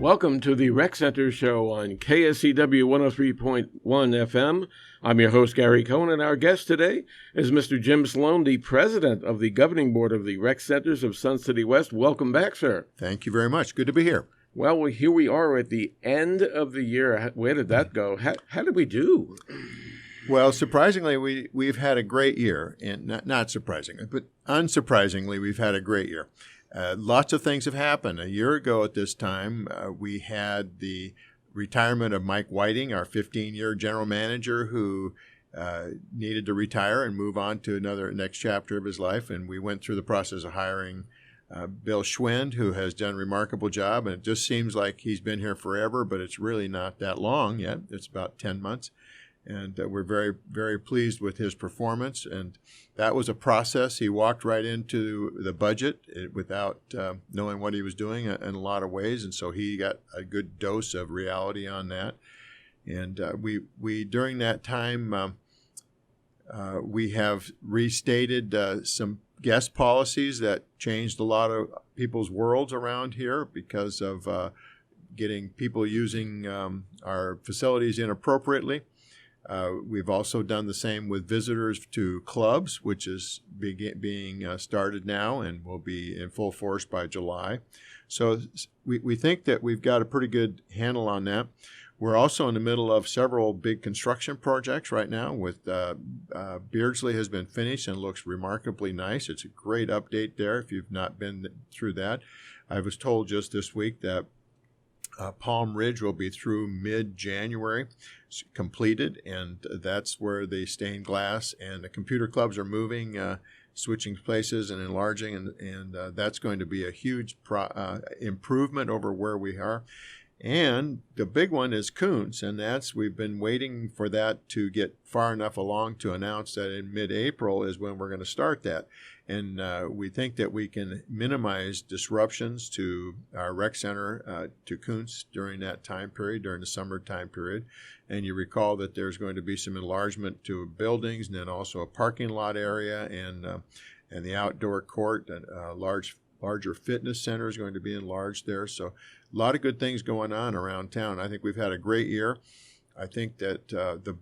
Welcome to the Rec Center Show on KSCW 103.1 FM. I'm your host, Gary Cohen, and our guest today is Mr. Jim Sloan, the president of the governing board of the Rec Centers of Sun City West. Welcome back, sir. Thank you very much. Good to be here. Well, here we are at the end of the year. Where did that go? How did we do? Well, surprisingly, we've had a great year, and not surprisingly, but unsurprisingly, we've had a great year. Lots of things have happened. A year ago at this time, we had the retirement of Mike Whiting, our 15-year general manager, who needed to retire and move on to next chapter of his life. And we went through the process of hiring Bill Schwind, who has done a remarkable job. And it just seems like he's been here forever, but it's really not that long yet. It's about 10 months. And we're very, very pleased with his performance. And that was a process. He walked right into the budget without knowing what he was doing in a lot of ways. And so he got a good dose of reality on that. And we during that time, we have restated some guest policies that changed a lot of people's worlds around here because of getting people using our facilities inappropriately. We've also done the same with visitors to clubs, which is being started now and will be in full force by July. So we think that we've got a pretty good handle on that. We're also in the middle of several big construction projects right now. With Beardsley has been finished and looks remarkably nice. It's a great update there if you've not been through that. I was told just this week that Palm Ridge will be through mid-January, completed, and that's where the stained glass and the computer clubs are moving, switching places and enlarging, and that's going to be a huge improvement over where we are. And the big one is Coons, and we've been waiting for that to get far enough along to announce that in mid-April is when we're going to start that. And we think that we can minimize disruptions to our rec center, to Coons during that time period, during the summer time period. And you recall that there's going to be some enlargement to buildings and then also a parking lot area and the outdoor court. And larger fitness center is going to be enlarged there. So a lot of good things going on around town. I think we've had a great year. I think that the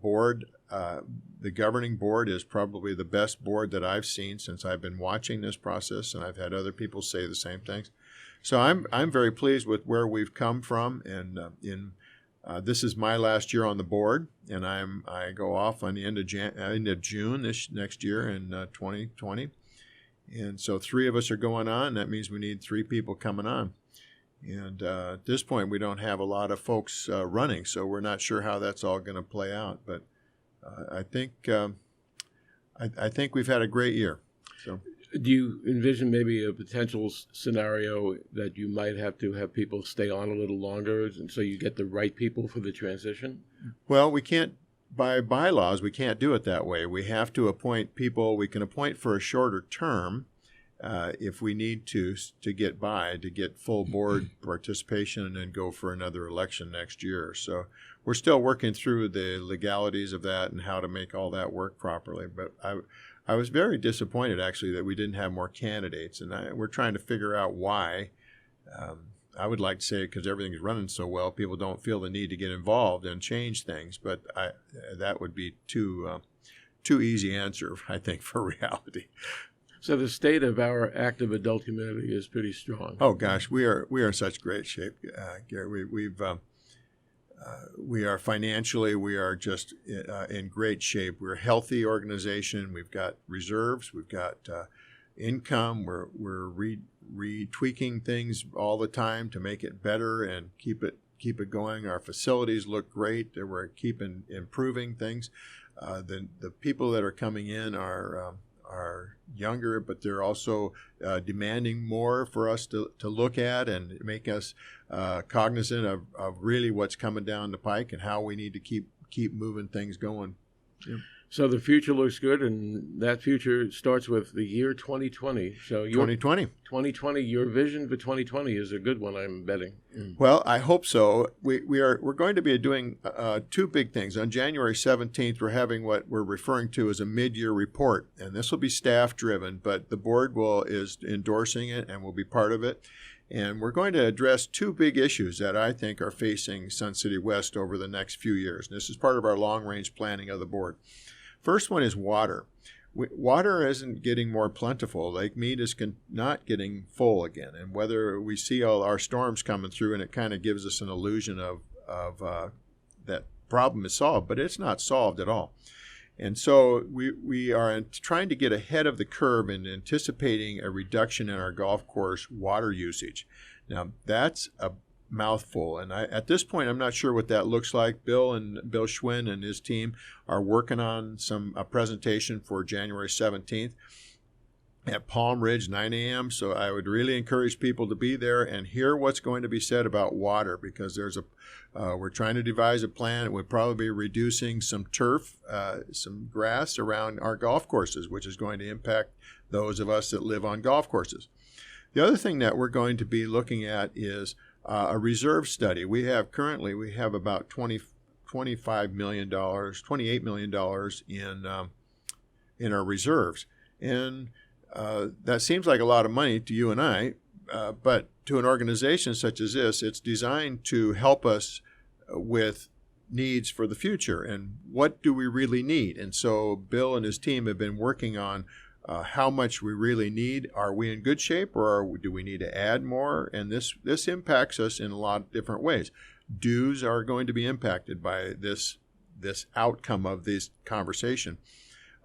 governing board is probably the best board that I've seen since I've been watching this process, and I've had other people say the same things. So I'm very pleased with where we've come from, and this is my last year on the board, and I go off on the end of June this next year in 2020, and so 3 of us are going on. That means we need 3 people coming on. And at this point, we don't have a lot of folks running, so we're not sure how that's all going to play out. But I think we've had a great year. So, do you envision maybe a potential scenario that you might have to have people stay on a little longer, and so you get the right people for the transition? Well, we can't. By bylaws, we can't do it that way. We have to appoint people. We can appoint for a shorter term. If we need to get full board participation and then go for another election next year. So we're still working through the legalities of that and how to make all that work properly. But I was very disappointed, actually, that we didn't have more candidates. And we're trying to figure out why. I would like to say because everything's running so well, people don't feel the need to get involved and change things. But that would be too easy answer, I think, for reality. So the state of our active adult community is pretty strong. Oh gosh, we are in such great shape, Gary. We are financially, we are just in great shape. We're a healthy organization. We've got reserves. We've got income. We're retweaking things all the time to make it better and keep it going. Our facilities look great. We're keeping improving things. The people that are coming in are younger, but they're also demanding more for us to look at and make us cognizant of really what's coming down the pike and how we need to keep moving things going. Yeah. So the future looks good, and that future starts with the year 2020. So 2020, your vision for 2020 is a good one, I'm betting. Well, I hope so. We're going to be doing 2 big things. On January 17th, we're having what we're referring to as a mid-year report, and this will be staff-driven, but the board is endorsing it and will be part of it. And we're going to address two big issues that I think are facing Sun City West over the next few years. And this is part of our long-range planning of the board. First one is water. Water isn't getting more plentiful. Lake Mead is not getting full again. And whether we see all our storms coming through, and it kind of gives us an illusion of that problem is solved, but it's not solved at all. And so we are trying to get ahead of the curve and anticipating a reduction in our golf course water usage. Now, that's a mouthful, and at this point, I'm not sure what that looks like. Bill Schwinn and his team are working on a presentation for January 17th at Palm Ridge, 9 a.m. So I would really encourage people to be there and hear what's going to be said about water, because we're trying to devise a plan. It would probably be reducing some turf, some grass around our golf courses, which is going to impact those of us that live on golf courses. The other thing that we're going to be looking at is a reserve study. We have about $28 million in our reserves, and that seems like a lot of money to you and I, but to an organization such as this, it's designed to help us with needs for the future and what do we really need. And so Bill and his team have been working on how much we really need. Are we in good shape, or do we need to add more? And this impacts us in a lot of different ways. Dues are going to be impacted by this outcome of this conversation.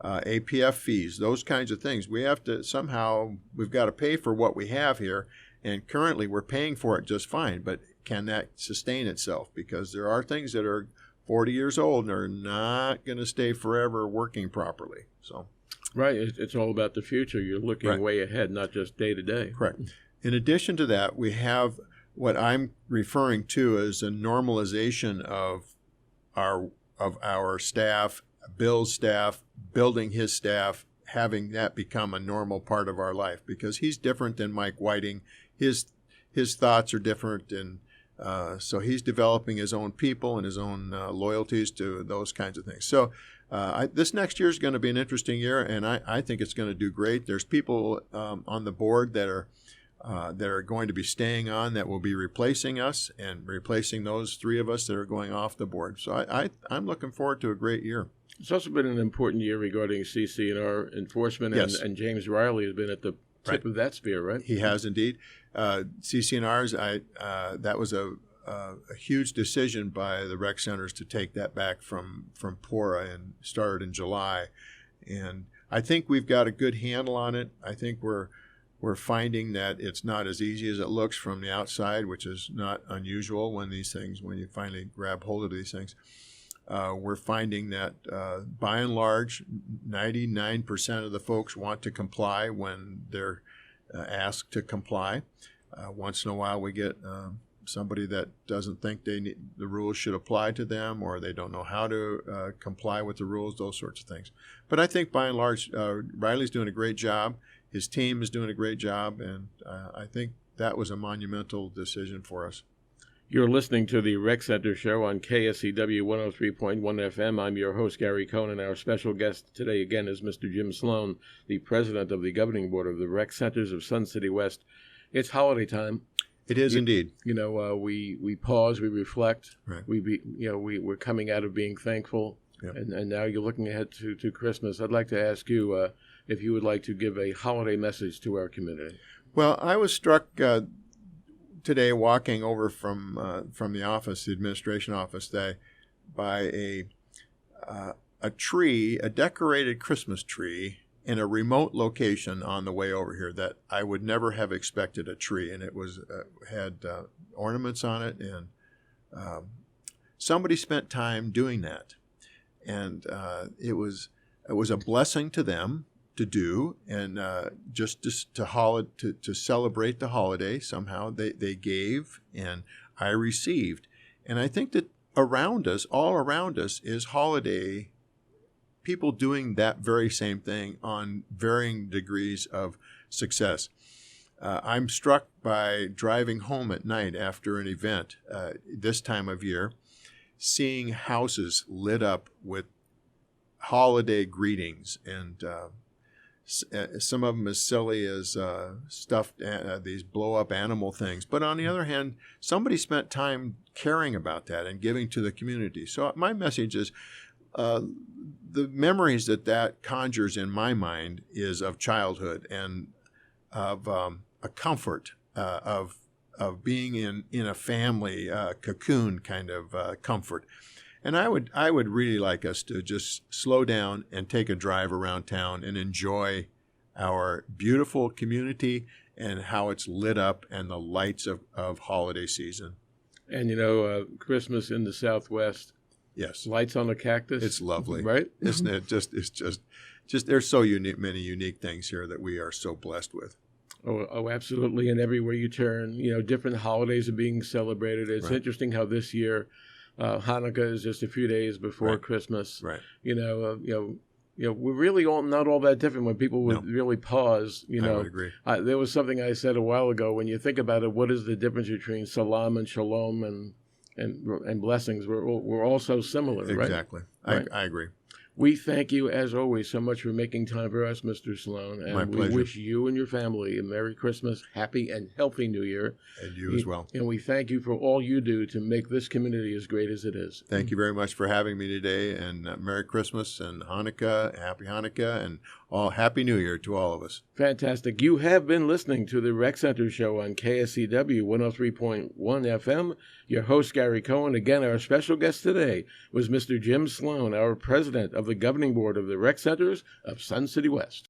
APF fees, those kinds of things. We've got to pay for what we have here, and currently we're paying for it just fine, but can that sustain itself? Because there are things that are 40 years old and are not going to stay forever working properly. So. Right. It's all about the future. You're looking way ahead, not just day to day. Correct. In addition to that, we have what I'm referring to as a normalization of our staff, Bill's staff, building his staff, having that become a normal part of our life, because he's different than Mike Whiting. His thoughts are different, and so he's developing his own people and his own loyalties to those kinds of things. So this next year is going to be an interesting year, and I think it's going to do great. There's people on the board that are going to be staying on, that will be replacing us and replacing those three of us that are going off the board. So I'm looking forward to a great year. It's also been an important year regarding CC&R enforcement, yes. and James Riley has been at the tip of that spear, right? He has indeed. CC&Rs, that was a huge decision by the rec centers to take that back from PORA and started in July. And I think we've got a good handle on it. I think we're finding that it's not as easy as it looks from the outside, which is not unusual when you finally grab hold of these things. We're finding that by and large, 99% of the folks want to comply when they're asked to comply. Once in a while, we get somebody that doesn't think the rules should apply to them, or they don't know how to comply with the rules, those sorts of things. But I think by and large, Riley's doing a great job. His team is doing a great job, and I think that was a monumental decision for us. You're listening to the Rec Center Show on KSCW 103.1 FM. I'm your host, Gary Cohn. Our special guest today again is Mr. Jim Sloan, the president of the governing board of the Rec Centers of Sun City West. It's holiday time. It is indeed. We pause, we reflect. Right. We're coming out of being thankful, yep. and now you're looking ahead to Christmas. I'd like to ask you if you would like to give a holiday message to our community. Well, I was struck today walking over from the office, the administration office, by a tree, a decorated Christmas tree in a remote location on the way over here that I would never have expected a tree, and it was had ornaments on it, and somebody spent time doing that, and it was a blessing to them to do, and just to celebrate the holiday. Somehow they gave, and I received, and I think that all around us is holiday people doing that very same thing on varying degrees of success. I'm struck by driving home at night after an event this time of year, seeing houses lit up with holiday greetings and some of them as silly as stuffed these blow-up animal things. But on the other hand, somebody spent time caring about that and giving to the community. So my message is the memories that conjures in my mind is of childhood and of a comfort of being in a family cocoon kind of comfort. And I would really like us to just slow down and take a drive around town and enjoy our beautiful community and how it's lit up and the lights of holiday season. And Christmas in the Southwest. Yes, lights on a cactus. It's lovely, right? Isn't it? It's just there's so many unique things here that we are so blessed with. Oh, absolutely. And everywhere you turn, different holidays are being celebrated. It's interesting how this year Hanukkah is just a few days before Christmas. Right. We're really not all that different when people would really pause. I would agree. There was something I said a while ago. When you think about it, what is the difference between salam and shalom and blessings? We're all so similar, right? Exactly. Right. I agree. We thank you, as always, so much for making time for us, Mr. Sloan. And My pleasure. We wish you and your family a Merry Christmas, Happy and Healthy New Year. And you as well. And we thank you for all you do to make this community as great as it is. Thank you very much for having me today. And Merry Christmas and Hanukkah, Happy Hanukkah, and Happy New Year to all of us. Fantastic. You have been listening to the Rec Center Show on KSCW 103.1 FM. Your host, Gary Cohen. Again, our special guest today was Mr. Jim Sloan, our president of the governing board of the Rec Centers of Sun City West.